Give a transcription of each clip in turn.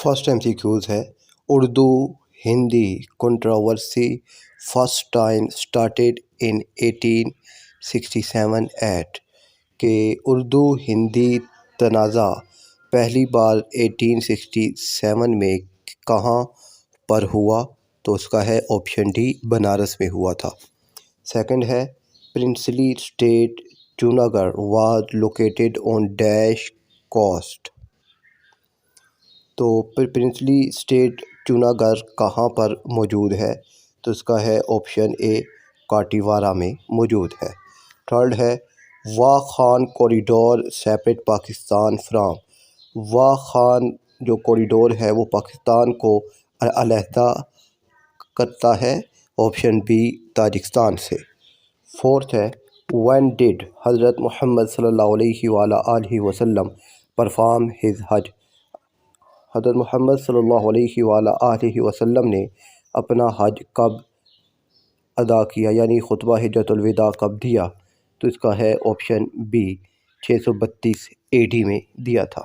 First MCQs ہے Urdu Hindi controversy first time started in 1867 at کہ اردو ہندی تنازع پہلی بار 1867 میں کہاں پر ہوا؟ تو اس کا ہے آپشن ڈی، بنارس میں ہوا تھا۔ سیکنڈ ہے princely state Junagadh was located on dash coast, تو پرنسلی اسٹیٹ جوناگڑھ کہاں پر موجود ہے؟ تو اس کا ہے آپشن اے، کاٹیوارا میں موجود ہے۔ تھرڈ ہے Wakhan corridor separate Pakistan from, Wakhan جو کوریڈور ہے وہ پاکستان کو علیحدہ کرتا ہے، آپشن بی، تاجکستان سے۔ فورتھ ہے وین ڈڈ حضرت محمد صلی اللہ علیہ وآلہ وسلم پرفارم ہز حج، حضرت محمد صلی اللہ علیہ وآلہ وسلم نے اپنا حج کب ادا کیا، یعنی خطبہ حجۃ الوداع کب دیا؟ تو اس کا ہے آپشن بی، 632 AD میں دیا تھا۔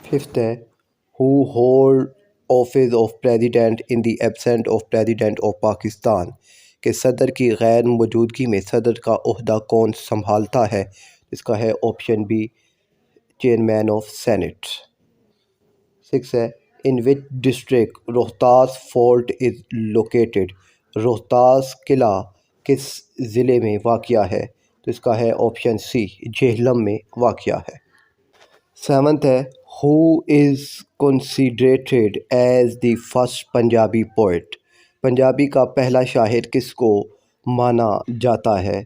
ففتھ ہے who hold office of president in the absent of president of Pakistan, کہ صدر کی غیر موجودگی میں صدر کا عہدہ کون سنبھالتا ہے؟ اس کا ہے option B, chairman of senate. Six ہے in which district Rohtas fort is located, Rohtas قلعہ کس ضلع میں واقع ہے؟ تو اس کا ہے آپشن سی، جہلم میں واقع ہے۔ سیونتھ ہے who is considered as the first Punjabi poet, Punjabi کا پہلا شاعر کس کو مانا جاتا ہے؟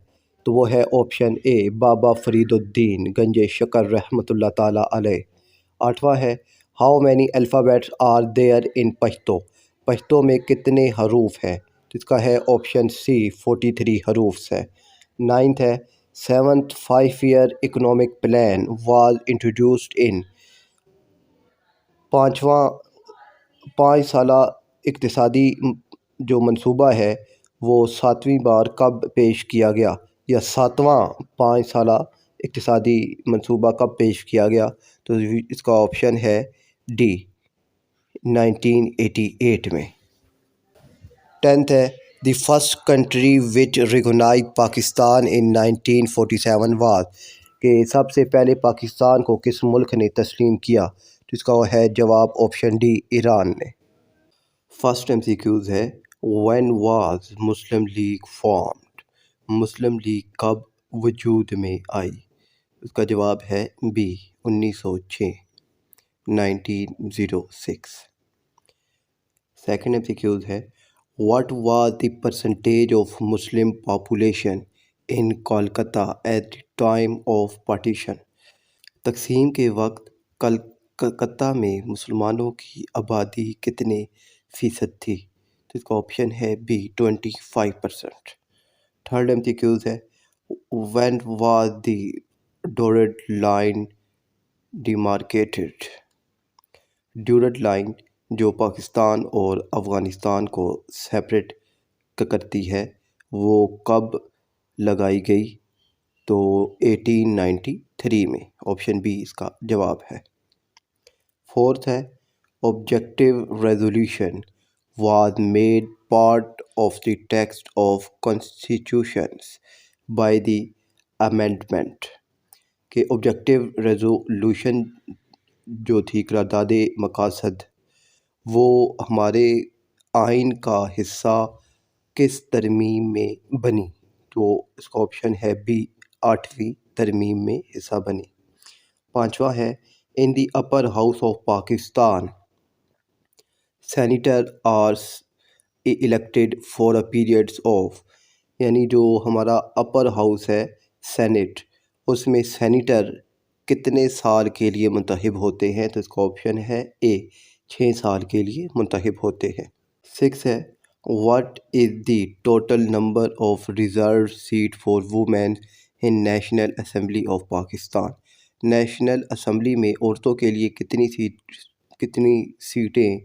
تو وہ ہے آپشن اے، بابا فرید الدین گنج شکر رحمۃ اللہ تعالیٰ علیہ۔ آٹھواں ہے how many alphabets are there in Pashto, Pashto میں کتنے حروف ہیں؟ تو اس کا ہے آپشن سی، 43 حروف ہے۔ نائنتھ ہے seventh 5 year economic plan was introduced ان، پانچواں 5 سالہ اقتصادی جو منصوبہ ہے وہ 7ویں بار کب پیش کیا گیا، یا 7واں 5 سالہ اقتصادی منصوبہ کب پیش کیا گیا؟ تو اس کا آپشن ہے ڈی، 1988 میں۔ 10th ہے the first country which recognize Pakistan in 1947 was, کہ سب سے پہلے پاکستان کو کس ملک نے تسلیم کیا؟ تو اس کا ہے جواب آپشن ڈی، ایران نے۔ فرسٹ MCQs ہے when was Muslim League formed, Muslim League کب وجود میں آئی؟ اس کا جواب ہے بی، 1906، 1906۔ سیکنڈ MCQs ہے what was the percentage of Muslim population in Kolkata at the time of partition, تقسیم کے وقت کلکتہ میں مسلمانوں کی آبادی کتنے فیصد تھی؟ تو اس کا آپشن ہے بی، 25%۔ تھرڈ MCQs ہے when was the Durand line demarcated, Durand line جو پاکستان اور افغانستان کو سیپریٹ کرتی ہے وہ کب لگائی گئی؟ تو 1893 میں، آپشن بی اس کا جواب ہے۔ فورتھ ہے objective resolution was made part of the text of constitutions by the amendment, کہ آبجیکٹیو ریزولوشن جو تھی قرارداد مقاصد وہ ہمارے آئین کا حصہ کس ترمیم میں بنی؟ تو اس کا آپشن ہے بی، 8ویں ترمیم میں حصہ بنی۔ پانچواں ہے in the upper house of Pakistan senator are elected for a periods of, یعنی جو ہمارا اپر ہاؤس ہے سینٹ، اس میں سینیٹر کتنے سال کے لیے منتخب ہوتے ہیں؟ تو اس کا آپشن ہے اے، 6 سال کے لیے منتخب ہوتے ہیں۔ 6 ہے what is the total number of reserve seat for women in National Assembly of Pakistan, National Assembly میں عورتوں کے لیے کتنی سیٹیں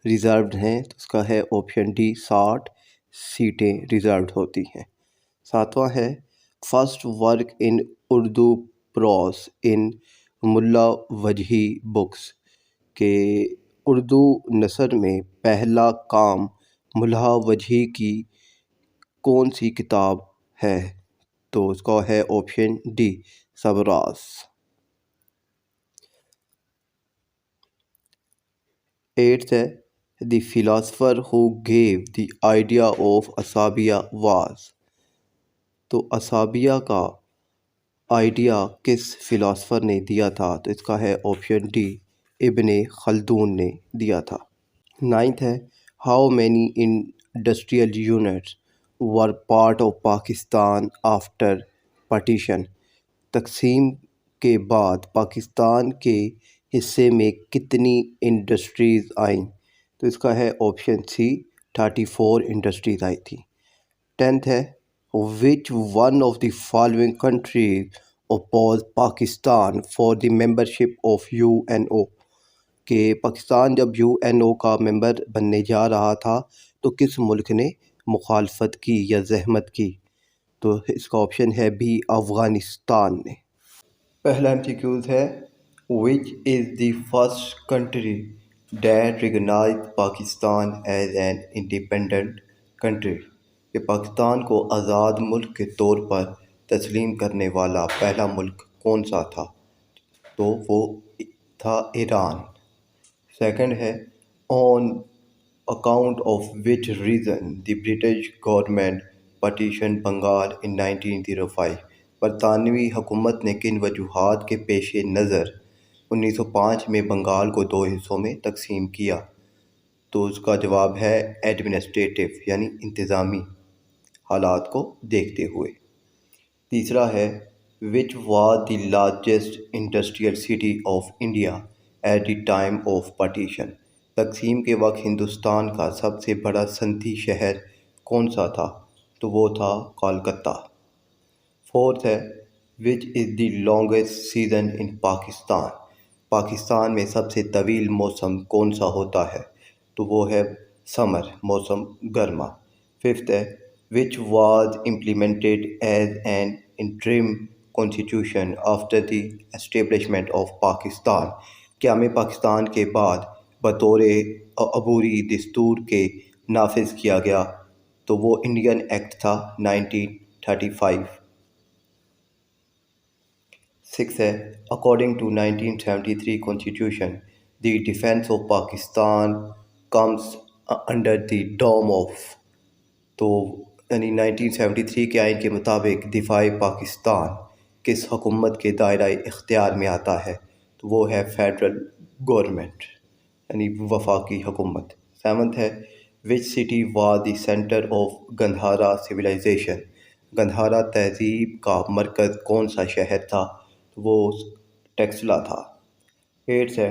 ریزروڈ ہیں؟ تو اس کا ہے آپشن ڈی، 60 سیٹیں ریزروڈ ہوتی ہیں۔ ساتواں ہے فرسٹ ورک ان اردو پروس ان ملا وجہی بکس، کہ اردو نثر میں پہلا کام ملا وجہی کی کون سی کتاب ہے؟ تو اس کا ہے آپشن ڈی، سبراس۔ 8th ہے the philosopher who gave the idea of اسابیہ واز۔ تو اسابیہ کا آئیڈیا کس فلاسفر نے دیا تھا؟ تو اس کا ہے آپشن ڈی، ابن خلدون نے دیا تھا۔ 9th ہے how many industrial units were part of Pakistan after partition. تقسیم کے بعد پاکستان کے حصے میں کتنی انڈسٹریز آئیں؟ تو اس کا ہے آپشن سی، 34 انڈسٹریز آئی تھی۔ 10th ہے which one of the following countries oppose Pakistan for the membership of UN او۔ کہ پاکستان جب UN او کا ممبر بننے جا رہا تھا تو کس ملک نے مخالفت کی یا زحمت کی؟ تو اس کا آپشن ہے بی، افغانستان نے۔ پہلا MCQز ہے which is the first country that recognized Pakistan as an independent country. کہ پاکستان کو آزاد ملک کے طور پر تسلیم کرنے والا پہلا ملک کون سا تھا؟ تو وہ تھا ایران۔ سیکنڈ ہے on account of which reason the British government partition Bengal in 1905۔ برطانوی حکومت نے کن وجوہات کے پیش نظر 1905 میں بنگال کو دو حصوں میں تقسیم کیا؟ تو اس کا جواب ہے ایڈمنسٹریٹو، یعنی انتظامی حالات کو دیکھتے ہوئے۔ تیسرا ہے which was the largest industrial city of India at the time of partition. تقسیم کے وقت ہندوستان کا سب سے بڑا صنعتی شہر کون سا تھا؟ تو وہ تھا کولکتہ۔ فورتھ ہے which is the longest season ان پاکستان۔ پاکستان میں سب سے طویل موسم کون سا ہوتا ہے؟ تو وہ ہے سمر، موسم گرما۔ ففتھ ہے which was implemented as an interim constitution after the establishment of Pakistan. قیام پاکستان کے بعد بطور عبوری دستور کے نافذ کیا گیا؟ تو وہ انڈین ایکٹ تھا 1935۔ سکس ہے according to 1973 constitution the defence of Pakistan comes under the dome of. تو یعنی 1973 کے آئین کے مطابق دفاع پاکستان کس حکومت کے دائرہ اختیار میں آتا ہے؟ تو وہ ہے فیڈرل گورنمنٹ، یعنی وفاقی حکومت۔ سیونتھ ہے which city was the centre of Gandhara civilisation. Gandhara تہذیب کا مرکز کون سا شہر تھا؟ وہ ٹیکسلا تھا۔ ایٹھ ہے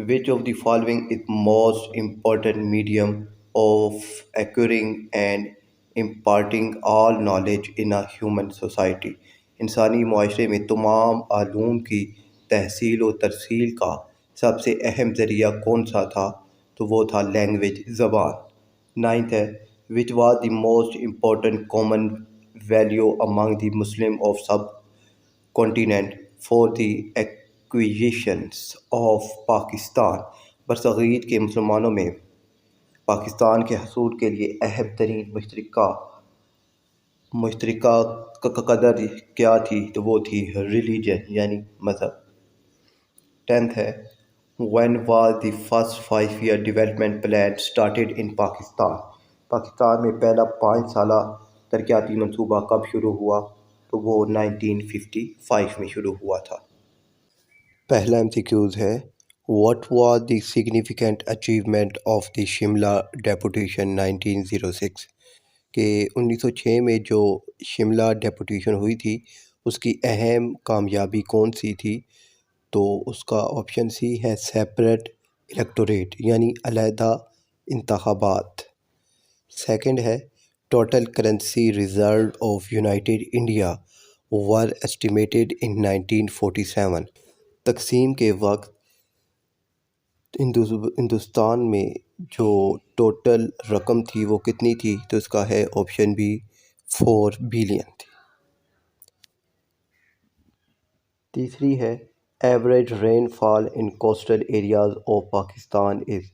which of the following is most important medium of acquiring and imparting all knowledge in a human society. انسانی معاشرے میں تمام علوم کی تحصیل و ترسیل کا سب سے اہم ذریعہ کون سا تھا؟ تو وہ تھا لینگویج، زبان۔ نائنتھ ہے which was the most important common value among the Muslim of subcontinent for the acquisitions of Pakistan. برصغیر کے مسلمانوں میں پاکستان کے حصول کے لیے اہم ترین مشترکہ قدر کیا تھی؟ تو وہ تھی ریلیجن، یعنی مذہب۔ 10th ہے when was the first 5-year development plan started in Pakistan. Pakistan میں پہلا 5 سالہ ترقیاتی منصوبہ کب شروع ہوا؟ تو وہ 1955 میں شروع ہوا تھا۔ پہلا MCQز ہے what was the significant achievement of the Shimla deputation 1906۔ کہ 1906 میں جو شملہ ڈیپوٹیشن ہوئی تھی اس کی اہم کامیابی کون سی تھی؟ تو اس کا آپشن سی ہے سیپریٹ الیکٹوریٹ، یعنی علیحدہ انتخابات۔ سیکنڈ ہے total currency reserve of united India were estimated in 1947۔ تقسیم کے وقت ہندوستان میں جو ٹوٹل رقم تھی وہ کتنی تھی؟ تو اس کا ہے آپشن بی، 4 بلین تھی۔ تیسری ہے average rainfall in coastal areas of Pakistan is.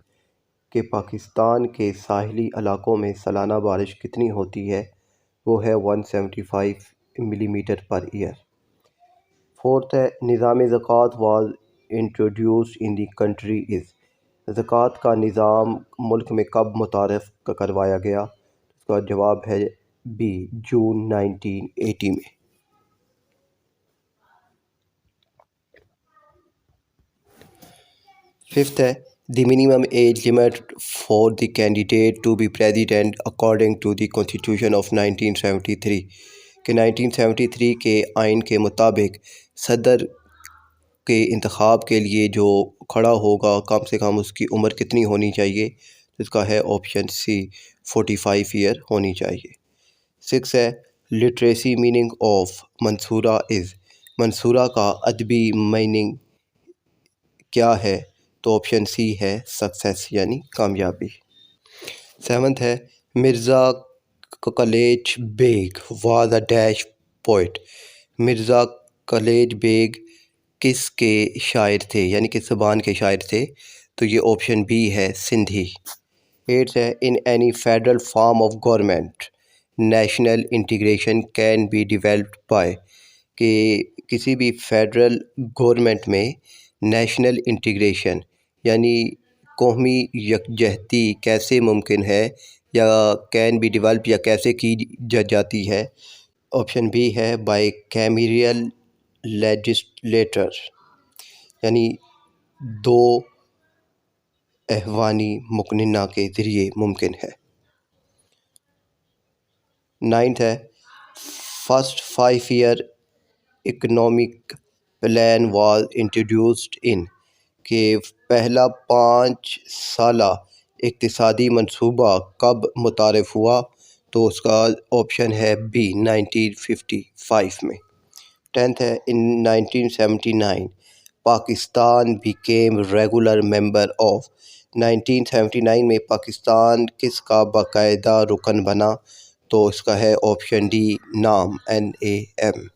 کہ پاکستان کے ساحلی علاقوں میں سالانہ بارش کتنی ہوتی ہے؟ وہ ہے 175 ملی میٹر پر ایئر۔ فورتھ ہے نظام زکوٰۃ was introduced in the country is. زکوٰۃ کا نظام ملک میں کب متعارف کروایا گیا؟ اس کا جواب ہے بی، جون 1980 میں۔ ففتھ ہے the minimum age limit for the candidate to be president according to the constitution of 1973 کہ 1973 کے آئین کے مطابق صدر کے انتخاب کے لیے جو کھڑا ہوگا کم سے کم اس کی عمر کتنی ہونی چاہیے؟ اس کا ہے آپشن سی، 45 ایئر ہونی چاہیے۔ سکس ہے لٹریسی میننگ آف منصورہ از۔ منصورہ کا ادبی میننگ کیا ہے؟ تو آپشن سی ہے سکسیس یعنی کامیابی۔ سیونتھ ہے Mirza Kalich Beg was a dash poet. Mirza Kalich Beg کس کے شاعر تھے یعنی کس زبان کے شاعر تھے؟ تو یہ آپشن بی ہے سندھی۔ ایٹھ ہے in any federal form of government national integration can be developed by کہ کسی بھی فیڈرل گورنمنٹ میں نیشنل انٹیگریشن یعنی قومی یکجہتی کیسے ممکن ہے یا کین بی ڈیولپ یا کیسے کی جاتی ہے؟ آپشن بی ہے بائی کیمیریل لیجسلیٹر یعنی دو ایوانی مقننہ کے ذریعے ممکن ہے۔ نائنتھ ہے first 5 year economic plan was introduced in کہ پہلا 5 سالہ اقتصادی منصوبہ کب متعارف ہوا؟ تو اس کا آپشن ہے بی، 1955 میں۔ 10th ہے ان 1979 Pakistan became regular member of. 1979 میں پاکستان کس کا باقاعدہ رکن بنا؟ تو اس کا ہے آپشن ڈی، نام، NAM۔